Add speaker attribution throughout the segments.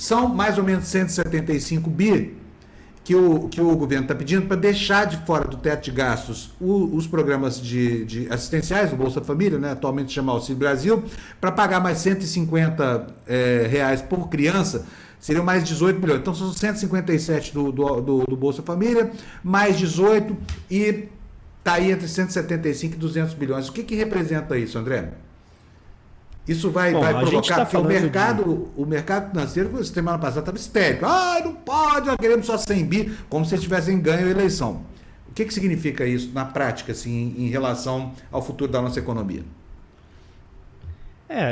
Speaker 1: São mais ou menos 175 bi que o governo está pedindo para deixar de fora do teto de gastos os programas de assistenciais, o Bolsa Família, né, atualmente chama Auxílio Brasil, para pagar mais 150 reais por criança, seriam mais 18 bilhões. Então são 157 do Bolsa Família, mais 18 e está aí entre 175 e 200 bilhões. O que representa isso, André? Isso vai provocar, porque o mercado financeiro, semana passada, estava histérico. Não pode, nós queremos só 100 bi, como se tivessem ganho a eleição. O que significa isso na prática, assim, em relação ao futuro da nossa economia?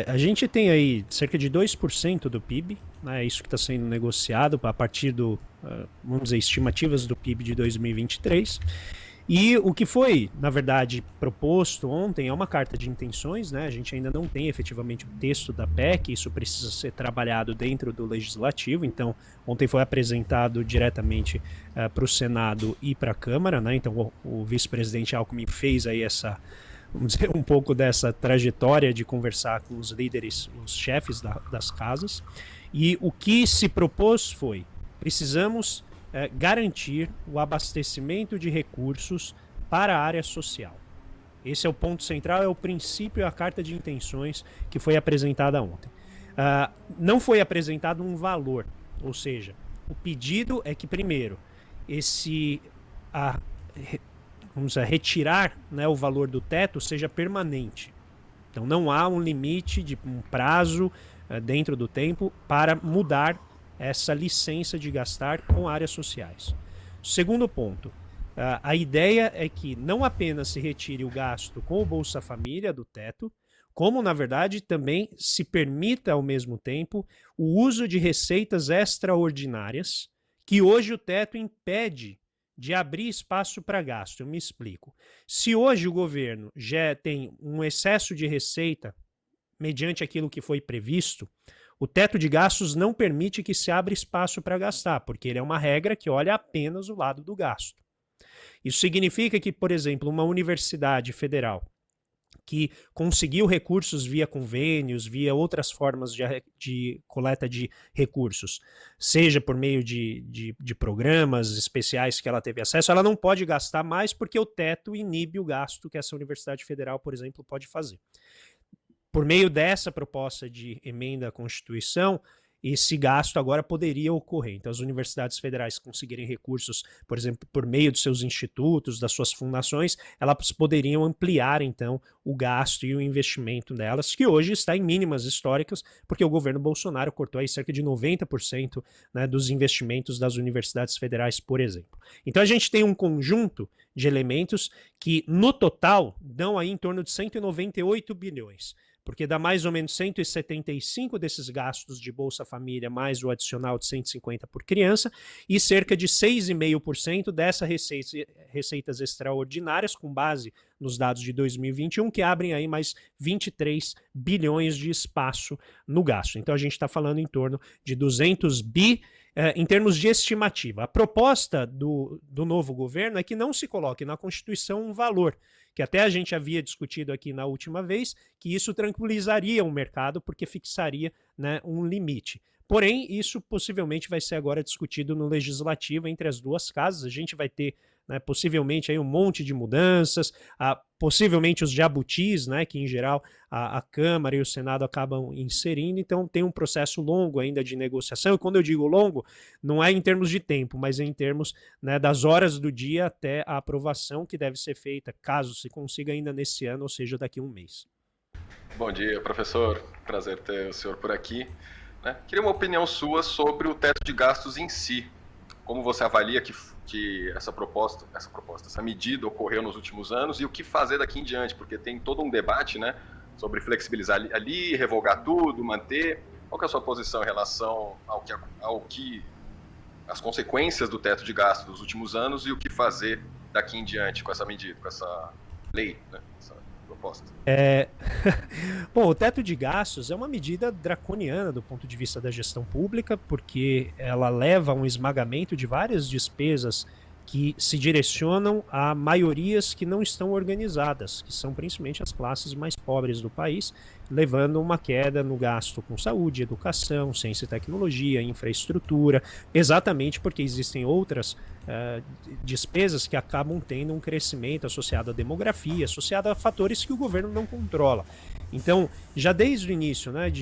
Speaker 2: A gente tem aí cerca de 2% do PIB, né, isso que está sendo negociado a partir vamos dizer, estimativas do PIB de 2023. E o que foi, na verdade, proposto ontem é uma carta de intenções, né? A gente ainda não tem efetivamente o texto da PEC, isso precisa ser trabalhado dentro do Legislativo, então ontem foi apresentado diretamente para o Senado e para a Câmara, né? Então o vice-presidente Alckmin fez aí vamos dizer, um pouco dessa trajetória de conversar com os líderes, os chefes das casas, e o que se propôs foi, precisamos garantir o abastecimento de recursos para a área social. Esse é o ponto central, é o princípio, a carta de intenções que foi apresentada ontem. Não foi apresentado um valor, ou seja, o pedido é que, primeiro, vamos dizer, retirar, né, o valor do teto seja permanente. Então não há um limite de um prazo dentro do tempo para mudar essa licença de gastar com áreas sociais. Segundo ponto, a ideia é que não apenas se retire o gasto com o Bolsa Família do teto, como, na verdade, também se permita, ao mesmo tempo, o uso de receitas extraordinárias, que hoje o teto impede de abrir espaço para gasto. Eu me explico. Se hoje o governo já tem um excesso de receita, mediante aquilo que foi previsto, o teto de gastos não permite que se abra espaço para gastar, porque ele é uma regra que olha apenas o lado do gasto. Isso significa que, por exemplo, uma universidade federal que conseguiu recursos via convênios, via outras formas de coleta de recursos, seja por meio de programas especiais que ela teve acesso, ela não pode gastar mais porque o teto inibe o gasto que essa universidade federal, por exemplo, pode fazer. Por meio dessa proposta de emenda à Constituição, esse gasto agora poderia ocorrer. Então, as universidades federais conseguirem recursos, por exemplo, por meio dos seus institutos, das suas fundações, elas poderiam ampliar, então, o gasto e o investimento delas, que hoje está em mínimas históricas, porque o governo Bolsonaro cortou aí cerca de 90%, né, dos investimentos das universidades federais, por exemplo. Então, a gente tem um conjunto de elementos que, no total, dão aí em torno de 198 bilhões. Porque dá mais ou menos 175 desses gastos de Bolsa Família, mais o adicional de 150 por criança, e cerca de 6,5% dessas receitas extraordinárias, com base nos dados de 2021, que abrem aí mais 23 bilhões de espaço no gasto. Então a gente está falando em torno de 200 bi em termos de estimativa. A proposta do novo governo é que não se coloque na Constituição um valor, que até a gente havia discutido aqui na última vez, que isso tranquilizaria o mercado porque fixaria, né, um limite. Porém, isso possivelmente vai ser agora discutido no Legislativo entre as duas casas. A gente vai ter, né, possivelmente aí um monte de mudanças, possivelmente os jabutis, né, que em geral a Câmara e o Senado acabam inserindo, então tem um processo longo ainda de negociação, e quando eu digo longo, não é em termos de tempo, mas é em termos, né, das horas do dia até a aprovação que deve ser feita, caso se consiga ainda nesse ano, ou seja, daqui a um mês.
Speaker 3: Bom dia, professor, prazer ter o senhor por aqui. Queria uma opinião sua sobre o teto de gastos em si. Como você avalia que essa medida ocorreu nos últimos anos e o que fazer daqui em diante? Porque tem todo um debate, né, sobre flexibilizar ali, revogar tudo, manter. Qual que é a sua posição em relação as consequências do teto de gastos dos últimos anos e o que fazer daqui em diante com essa medida, com essa lei, né, essa proposta?
Speaker 2: Bom, o teto de gastos é uma medida draconiana do ponto de vista da gestão pública, porque ela leva a um esmagamento de várias despesas que se direcionam a maiorias que não estão organizadas, que são principalmente as classes mais pobres do país, levando uma queda no gasto com saúde, educação, ciência e tecnologia, infraestrutura, exatamente porque existem outras despesas que acabam tendo um crescimento associado à demografia, associado a fatores que o governo não controla. Então, já desde o início, né,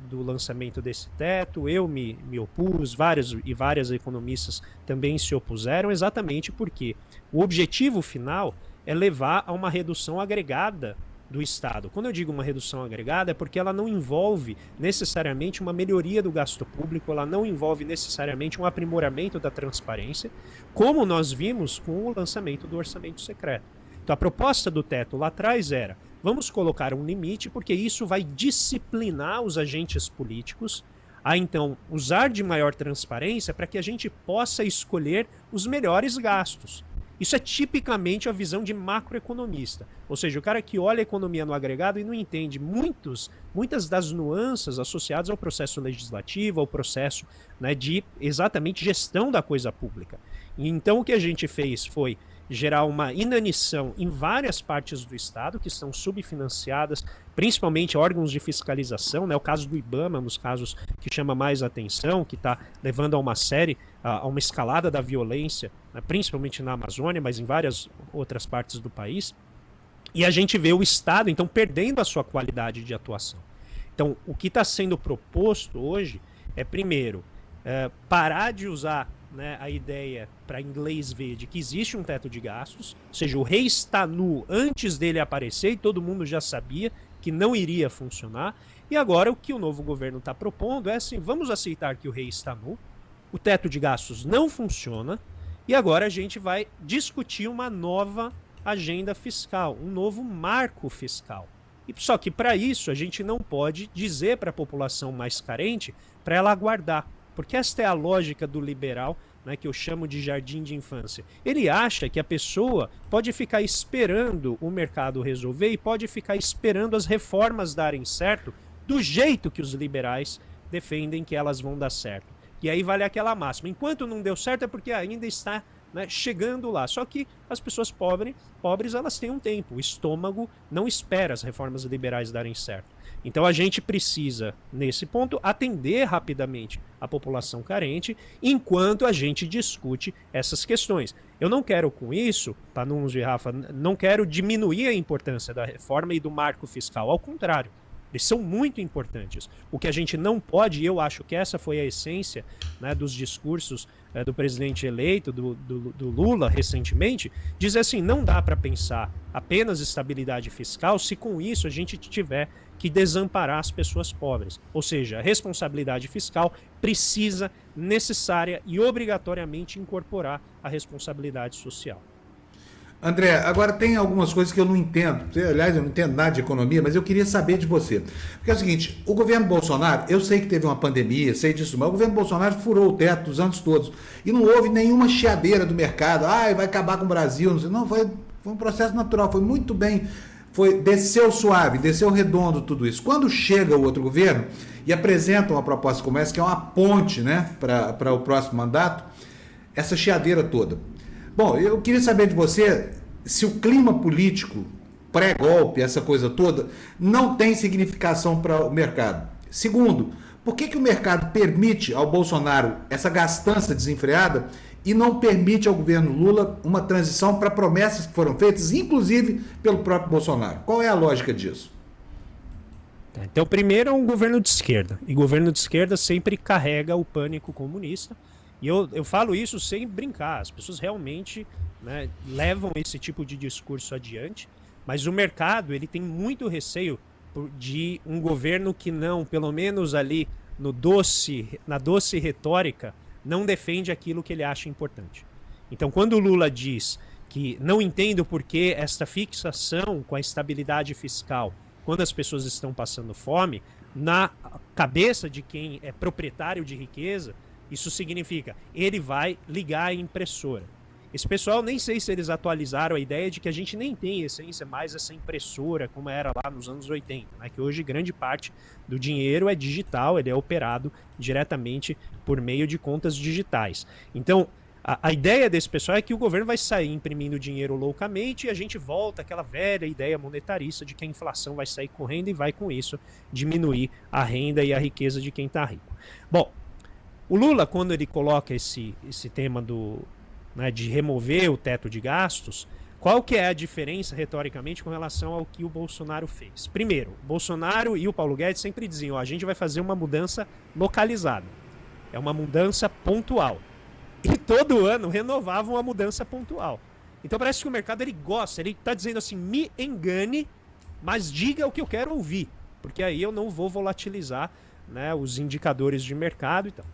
Speaker 2: do lançamento desse teto, eu me opus, várias economistas também se opuseram, exatamente porque o objetivo final é levar a uma redução agregada do Estado. Quando eu digo uma redução agregada, é porque ela não envolve necessariamente uma melhoria do gasto público, ela não envolve necessariamente um aprimoramento da transparência, como nós vimos com o lançamento do orçamento secreto. Então a proposta do teto lá atrás era, vamos colocar um limite, porque isso vai disciplinar os agentes políticos a então usar de maior transparência para que a gente possa escolher os melhores gastos. Isso é tipicamente a visão de macroeconomista, ou seja, o cara que olha a economia no agregado e não entende muitas das nuances associadas ao processo legislativo, ao processo, né, de exatamente gestão da coisa pública. E então o que a gente fez foi gerar uma inanição em várias partes do Estado que estão subfinanciadas, principalmente órgãos de fiscalização, né? O caso do IBAMA, um dos casos que chama mais atenção, que está levando a uma a uma escalada da violência, né? Principalmente na Amazônia, mas em várias outras partes do país. E a gente vê o Estado, então, perdendo a sua qualidade de atuação. Então, o que está sendo proposto hoje é, primeiro, parar de usar, né, a ideia, para inglês ver, de que existe um teto de gastos, ou seja, o rei está nu antes dele aparecer e todo mundo já sabia que não iria funcionar. E agora o que o novo governo está propondo é assim, vamos aceitar que o rei está nu, o teto de gastos não funciona e agora a gente vai discutir uma nova agenda fiscal, um novo marco fiscal. E só que para isso a gente não pode dizer para a população mais carente para ela aguardar. Porque esta é a lógica do liberal, né, que eu chamo de jardim de infância. Ele acha que a pessoa pode ficar esperando o mercado resolver e pode ficar esperando as reformas darem certo do jeito que os liberais defendem que elas vão dar certo. E aí vale aquela máxima. Enquanto não deu certo é porque ainda está, né, chegando lá. Só que as pessoas pobres elas têm um tempo. O estômago não espera as reformas liberais darem certo. Então a gente precisa, nesse ponto, atender rapidamente a população carente enquanto a gente discute essas questões. Eu não quero com isso, Panunzi e Rafa, não quero diminuir a importância da reforma e do marco fiscal. Ao contrário, eles são muito importantes. O que a gente não pode, e eu acho que essa foi a essência, né, dos discursos do presidente eleito, do Lula, recentemente, dizer assim, não dá para pensar apenas estabilidade fiscal se com isso a gente tiver que desamparar as pessoas pobres. Ou seja, a responsabilidade fiscal precisa, necessária e obrigatoriamente incorporar a responsabilidade social.
Speaker 1: André, agora tem algumas coisas que eu não entendo. Aliás, eu não entendo nada de economia, mas eu queria saber de você. Porque é o seguinte, o governo Bolsonaro, eu sei que teve uma pandemia, sei disso, mas o governo Bolsonaro furou o teto os anos todos. E não houve nenhuma chiadeira do mercado. Ah, vai acabar com o Brasil. Não, foi um processo natural, foi muito bem. Desceu suave, desceu redondo tudo isso. Quando chega o outro governo e apresenta uma proposta como essa, que é uma ponte, né, para o próximo mandato, essa chiadeira toda. Bom, eu queria saber de você se o clima político pré-golpe, essa coisa toda, não tem significação para o mercado. Segundo, por que o mercado permite ao Bolsonaro essa gastança desenfreada e não permite ao governo Lula uma transição para promessas que foram feitas, inclusive pelo próprio Bolsonaro? Qual é a lógica disso?
Speaker 2: Então, primeiro é um governo de esquerda. E governo de esquerda sempre carrega o pânico comunista. E eu falo isso sem brincar. As pessoas realmente, né, levam esse tipo de discurso adiante. Mas o mercado ele tem muito receio de um governo que não, pelo menos ali na doce retórica, não defende aquilo que ele acha importante. Então, quando o Lula diz que não entende por que esta fixação com a estabilidade fiscal, quando as pessoas estão passando fome, na cabeça de quem é proprietário de riqueza, isso significa, ele vai ligar a impressora. Esse pessoal, nem sei se eles atualizaram a ideia de que a gente nem tem, em essência, mais essa impressora como era lá nos anos 80, né? Que hoje grande parte do dinheiro é digital, ele é operado diretamente por meio de contas digitais. Então, A ideia desse pessoal é que o governo vai sair imprimindo dinheiro loucamente e a gente volta àquela velha ideia monetarista de que a inflação vai sair correndo e vai, com isso, diminuir a renda e a riqueza de quem está rico. Bom, o Lula, quando ele coloca esse tema de remover o teto de gastos, qual que é a diferença, retoricamente, com relação ao que o Bolsonaro fez? Primeiro, o Bolsonaro e o Paulo Guedes sempre diziam, a gente vai fazer uma mudança localizada. É uma mudança pontual. E todo ano renovavam a mudança pontual. Então parece que o mercado ele gosta, ele está dizendo assim, me engane, mas diga o que eu quero ouvir, porque aí eu não vou volatilizar, né, os indicadores de mercado e tal.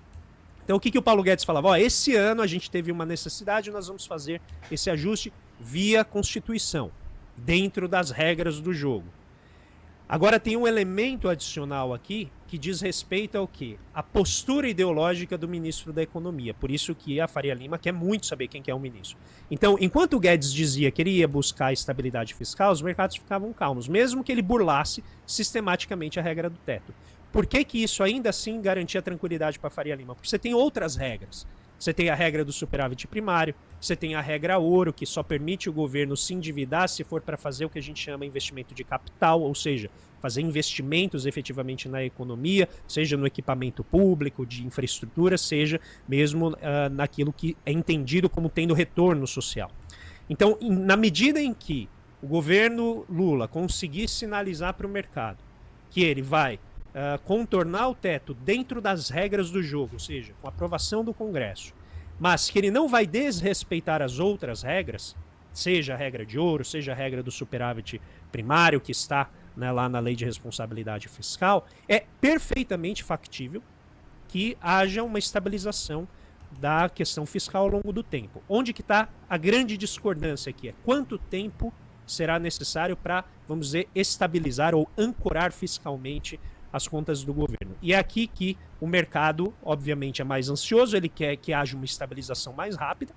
Speaker 2: Então o que o Paulo Guedes falava? Esse ano a gente teve uma necessidade, nós vamos fazer esse ajuste via Constituição, dentro das regras do jogo. Agora tem um elemento adicional aqui que diz respeito ao quê? A postura ideológica do ministro da Economia. Por isso que a Faria Lima quer muito saber quem que é o ministro. Então, enquanto o Guedes dizia que ele ia buscar estabilidade fiscal, os mercados ficavam calmos, mesmo que ele burlasse sistematicamente a regra do teto. Por que que isso ainda assim garantia tranquilidade para a Faria Lima? Porque você tem outras regras. Você tem a regra do superávit primário, você tem a regra ouro, que só permite o governo se endividar se for para fazer o que a gente chama investimento de capital, ou seja, fazer investimentos efetivamente na economia, seja no equipamento público, de infraestrutura, seja mesmo naquilo que é entendido como tendo retorno social. Então, na medida em que o governo Lula conseguir sinalizar para o mercado que ele vai contornar o teto dentro das regras do jogo, ou seja, com aprovação do Congresso, mas que ele não vai desrespeitar as outras regras, seja a regra de ouro, seja a regra do superávit primário que está, né, lá na Lei de Responsabilidade Fiscal, é perfeitamente factível que haja uma estabilização da questão fiscal ao longo do tempo. Onde que está a grande discordância aqui? É quanto tempo será necessário para, vamos dizer, estabilizar ou ancorar fiscalmente as contas do governo. E é aqui que o mercado, obviamente, é mais ansioso, ele quer que haja uma estabilização mais rápida,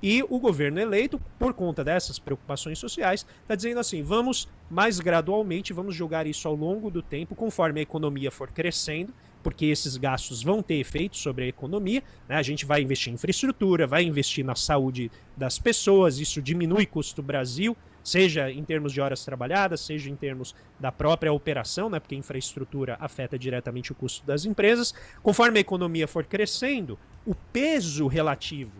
Speaker 2: e o governo eleito, por conta dessas preocupações sociais, está dizendo assim, vamos mais gradualmente, vamos jogar isso ao longo do tempo, conforme a economia for crescendo, porque esses gastos vão ter efeito sobre a economia, né? A gente vai investir em infraestrutura, vai investir na saúde das pessoas, isso diminui custo Brasil, seja em termos de horas trabalhadas, seja em termos da própria operação, né, porque a infraestrutura afeta diretamente o custo das empresas. Conforme a economia for crescendo, o peso relativo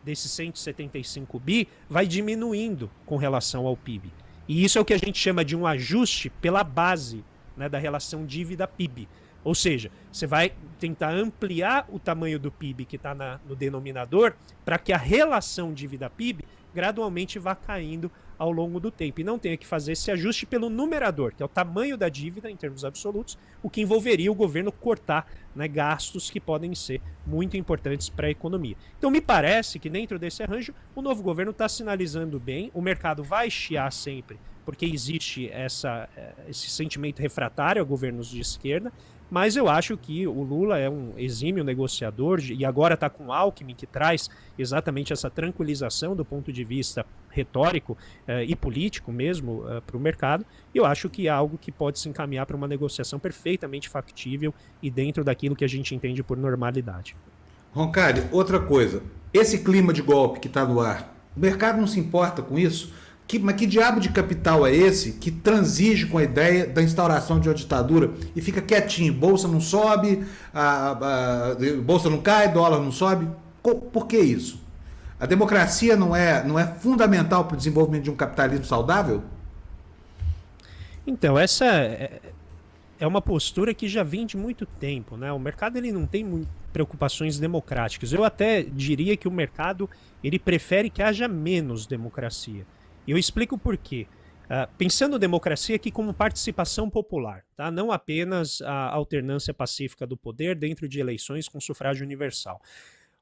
Speaker 2: desses 175 bi vai diminuindo com relação ao PIB. E isso é o que a gente chama de um ajuste pela base, né, da relação dívida-PIB. Ou seja, você vai tentar ampliar o tamanho do PIB que está no denominador para que a relação dívida-PIB gradualmente vá caindo ao longo do tempo e não tenha que fazer esse ajuste pelo numerador, que é o tamanho da dívida em termos absolutos, o que envolveria o governo cortar, né, gastos que podem ser muito importantes para a economia. Então me parece que dentro desse arranjo o novo governo está sinalizando bem, o mercado vai chiar sempre, porque existe esse sentimento refratário a governos de esquerda, mas eu acho que o Lula é um exímio negociador e agora está com o Alckmin, que traz exatamente essa tranquilização do ponto de vista retórico e político mesmo para o mercado. E eu acho que é algo que pode se encaminhar para uma negociação perfeitamente factível e dentro daquilo que a gente entende por normalidade.
Speaker 1: Roncalli, outra coisa, esse clima de golpe que está no ar, o mercado não se importa com isso? Mas que diabo de capital é esse que transige com a ideia da instauração de uma ditadura e fica quietinho? Bolsa não sobe, bolsa não cai, dólar não sobe. Por que isso? A democracia não é fundamental para o desenvolvimento de um capitalismo saudável?
Speaker 2: Então, essa é uma postura que já vem de muito tempo, né? O mercado ele não tem preocupações democráticas. Eu até diria que o mercado ele prefere que haja menos democracia. E eu explico por quê. Pensando democracia aqui como participação popular, tá? Não apenas a alternância pacífica do poder dentro de eleições com sufrágio universal.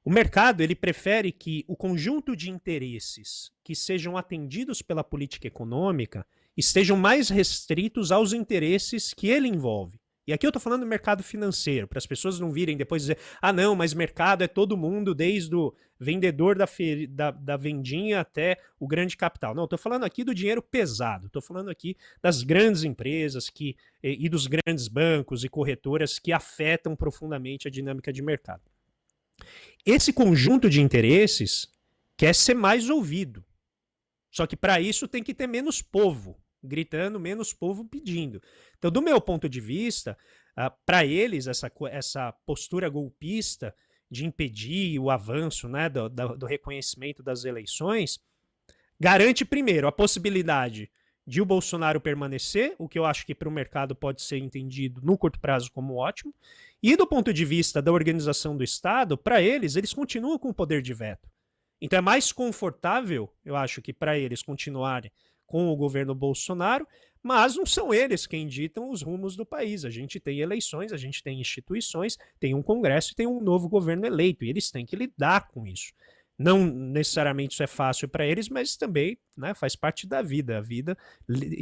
Speaker 2: O mercado ele prefere que o conjunto de interesses que sejam atendidos pela política econômica estejam mais restritos aos interesses que ele envolve. E aqui eu estou falando do mercado financeiro, para as pessoas não virem depois dizer, não, mas mercado é todo mundo, desde o vendedor da vendinha até o grande capital. Não, estou falando aqui do dinheiro pesado, estou falando aqui das grandes empresas e dos grandes bancos e corretoras que afetam profundamente a dinâmica de mercado. Esse conjunto de interesses quer ser mais ouvido. Só que para isso tem que ter menos povo gritando, menos povo pedindo. Então, do meu ponto de vista, para eles, essa postura golpista de impedir o avanço, né, do reconhecimento das eleições, garante, primeiro, a possibilidade de o Bolsonaro permanecer, o que eu acho que para o mercado pode ser entendido no curto prazo como ótimo, e do ponto de vista da organização do Estado, para eles continuam com o poder de veto. Então é mais confortável, eu acho que para eles continuarem com o governo Bolsonaro, mas não são eles quem ditam os rumos do país. A gente tem eleições, a gente tem instituições, tem um Congresso e tem um novo governo eleito, e eles têm que lidar com isso. Não necessariamente isso é fácil para eles, mas também, né, faz parte da vida. A vida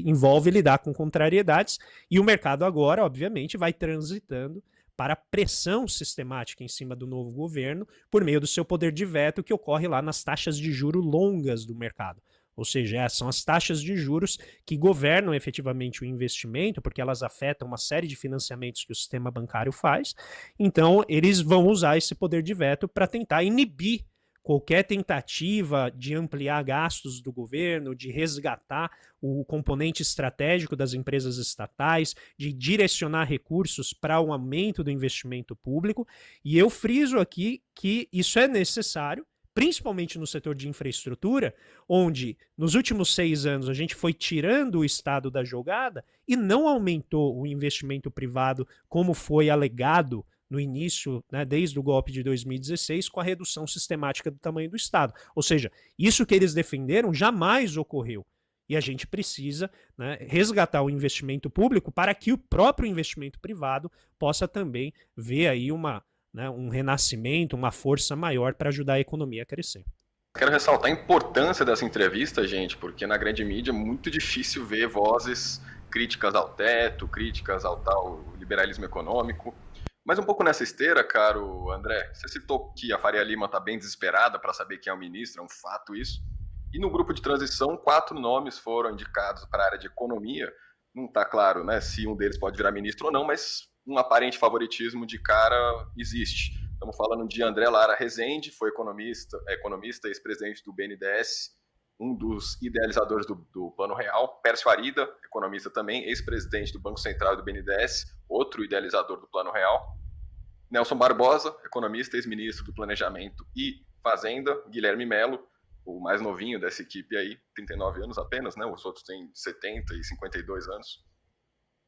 Speaker 2: envolve lidar com contrariedades, e o mercado agora, obviamente, vai transitando para pressão sistemática em cima do novo governo por meio do seu poder de veto, que ocorre lá nas taxas de juros longas do mercado. Ou seja, são as taxas de juros que governam efetivamente o investimento, porque elas afetam uma série de financiamentos que o sistema bancário faz. Então, eles vão usar esse poder de veto para tentar inibir qualquer tentativa de ampliar gastos do governo, de resgatar o componente estratégico das empresas estatais, de direcionar recursos para o aumento do investimento público. E eu friso aqui que isso é necessário, principalmente no setor de infraestrutura, onde nos últimos 6 anos a gente foi tirando o Estado da jogada e não aumentou o investimento privado como foi alegado no início, né, desde o golpe de 2016, com a redução sistemática do tamanho do Estado. Ou seja, isso que eles defenderam jamais ocorreu. E a gente precisa, né, resgatar o investimento público para que o próprio investimento privado possa também ver aí um renascimento, uma força maior para ajudar a economia a crescer.
Speaker 3: Quero ressaltar a importância dessa entrevista, gente, porque na grande mídia é muito difícil ver vozes críticas ao teto, críticas ao tal liberalismo econômico. Mas um pouco nessa esteira, caro André, você citou que a Faria Lima está bem desesperada para saber quem é o ministro, é um fato isso. E no grupo de transição, 4 nomes foram indicados para a área de economia. Não está claro, né, se um deles pode virar ministro ou não, mas um aparente favoritismo de cara existe. Estamos falando de André Lara Rezende, foi economista, ex-presidente do BNDES, um dos idealizadores do Plano Real. Pércio Arida, economista também, ex-presidente do Banco Central e do BNDES, outro idealizador do Plano Real. Nelson Barbosa, economista, ex-ministro do Planejamento e Fazenda. Guilherme Melo, o mais novinho dessa equipe aí, 39 anos apenas, né? Os outros têm 70 e 52 anos.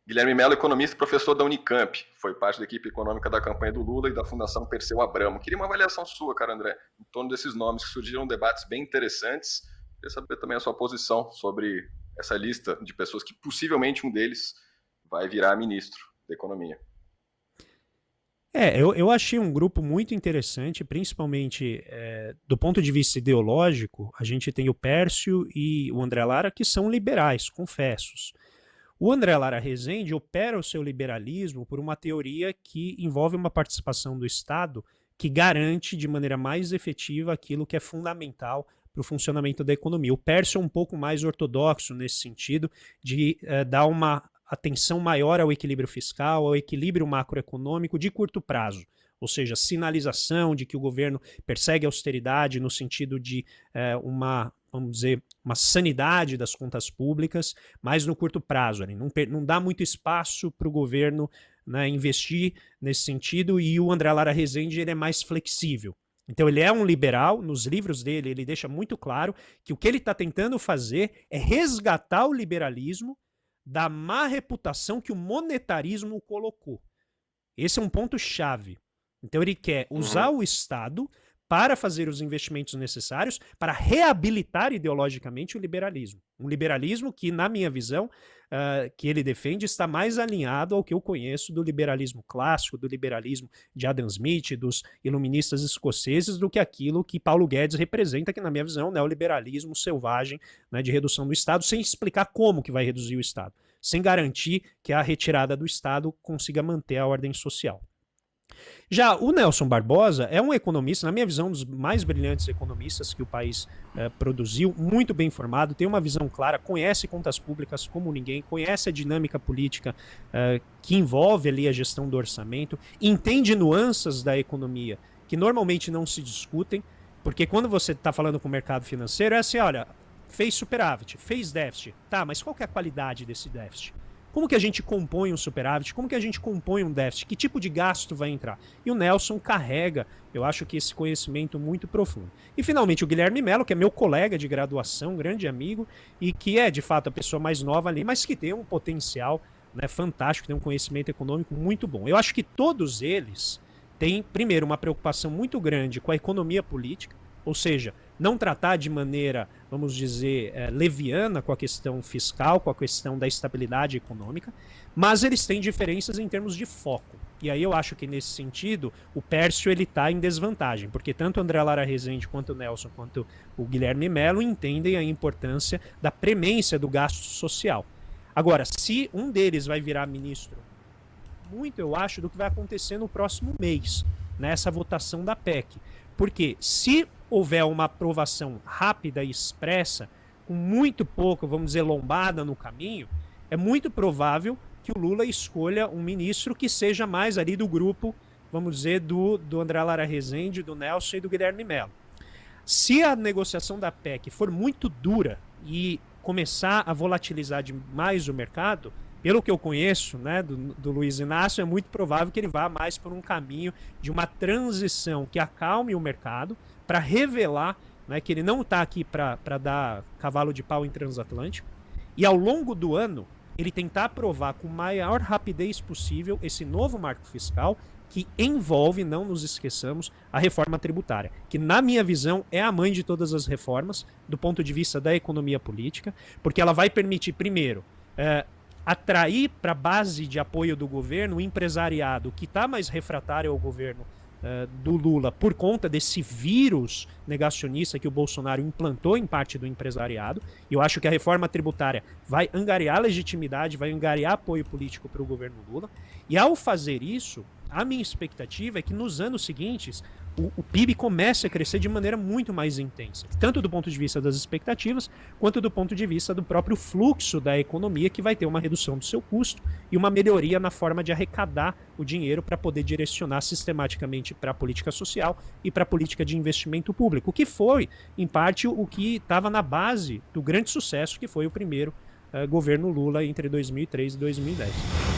Speaker 3: Guilherme Melo, economista e professor da Unicamp, foi parte da equipe econômica da campanha do Lula e da Fundação Perseu Abramo. Queria uma avaliação sua, cara André, em torno desses nomes, que surgiram debates bem interessantes. Queria saber também a sua posição sobre essa lista de pessoas que possivelmente um deles vai virar ministro da Economia.
Speaker 2: Eu achei um grupo muito interessante, principalmente do ponto de vista ideológico. A gente tem o Pércio e o André Lara, que são liberais, confessos. O André Lara Rezende opera o seu liberalismo por uma teoria que envolve uma participação do Estado que garante de maneira mais efetiva aquilo que é fundamental para o funcionamento da economia. O Pércio é um pouco mais ortodoxo nesse sentido, de dar uma atenção maior ao equilíbrio fiscal, ao equilíbrio macroeconômico de curto prazo. Ou seja, sinalização de que o governo persegue a austeridade no sentido de vamos dizer, uma sanidade das contas públicas, mas no curto prazo. Não dá muito espaço para o governo, né, investir nesse sentido, e o André Lara Rezende ele é mais flexível. Então ele é um liberal, nos livros dele ele deixa muito claro que o que ele está tentando fazer é resgatar o liberalismo da má reputação que o monetarismo o colocou. Esse é um ponto-chave. Então ele quer usar o Estado para fazer os investimentos necessários para reabilitar ideologicamente o liberalismo. Um liberalismo que, na minha visão, que ele defende, está mais alinhado ao que eu conheço do liberalismo clássico, do liberalismo de Adam Smith, dos iluministas escoceses, do que aquilo que Paulo Guedes representa, que, na minha visão, é o neoliberalismo selvagem, né, de redução do Estado, sem explicar como que vai reduzir o Estado, sem garantir que a retirada do Estado consiga manter a ordem social. Já o Nelson Barbosa é um economista, na minha visão, um dos mais brilhantes economistas que o país produziu, muito bem informado, tem uma visão clara, conhece contas públicas como ninguém, conhece a dinâmica política que envolve ali a gestão do orçamento, entende nuances da economia que normalmente não se discutem. Porque quando você está falando com o mercado financeiro, é assim, olha, fez superávit, fez déficit. Tá, mas qual que é a qualidade desse déficit? Como que a gente compõe um superávit? Como que a gente compõe um déficit? Que tipo de gasto vai entrar? E o Nelson carrega, eu acho que esse conhecimento muito profundo. E finalmente o Guilherme Mello, que é meu colega de graduação, grande amigo, e que é de fato a pessoa mais nova ali, mas que tem um potencial, né, fantástico, tem um conhecimento econômico muito bom. Eu acho que todos eles têm, primeiro, uma preocupação muito grande com a economia política, ou seja, não tratar de maneira, vamos dizer, leviana com a questão fiscal, com a questão da estabilidade econômica, mas eles têm diferenças em termos de foco. E aí eu acho que nesse sentido o Pércio ele está em desvantagem, porque tanto o André Lara Rezende quanto o Nelson, quanto o Guilherme Mello entendem a importância da premência do gasto social. Agora, se um deles vai virar ministro, muito eu acho do que vai acontecer no próximo mês, nessa votação da PEC. Porque se houver uma aprovação rápida e expressa, com muito pouco, vamos dizer, lombada no caminho, é muito provável que o Lula escolha um ministro que seja mais ali do grupo, vamos dizer, do André Lara Rezende, do Nelson e do Guilherme Mello. Se a negociação da PEC for muito dura e começar a volatilizar demais o mercado, pelo que eu conheço, né, do Luiz Inácio, é muito provável que ele vá mais por um caminho de uma transição que acalme o mercado para revelar, né, que ele não está aqui para dar cavalo de pau em transatlântico e ao longo do ano ele tentar aprovar com maior rapidez possível esse novo marco fiscal que envolve, não nos esqueçamos, a reforma tributária, que na minha visão é a mãe de todas as reformas do ponto de vista da economia política, porque ela vai permitir, primeiro, atrair para a base de apoio do governo o empresariado que está mais refratário ao governo do Lula por conta desse vírus negacionista que o Bolsonaro implantou em parte do empresariado. E eu acho que a reforma tributária vai angariar legitimidade, vai angariar apoio político para o governo Lula. E ao fazer isso, a minha expectativa é que nos anos seguintes o PIB comece a crescer de maneira muito mais intensa, tanto do ponto de vista das expectativas, quanto do ponto de vista do próprio fluxo da economia, que vai ter uma redução do seu custo e uma melhoria na forma de arrecadar o dinheiro para poder direcionar sistematicamente para a política social e para a política de investimento público, que foi, em parte, o que estava na base do grande sucesso que foi o primeiro governo Lula entre 2003 e 2010.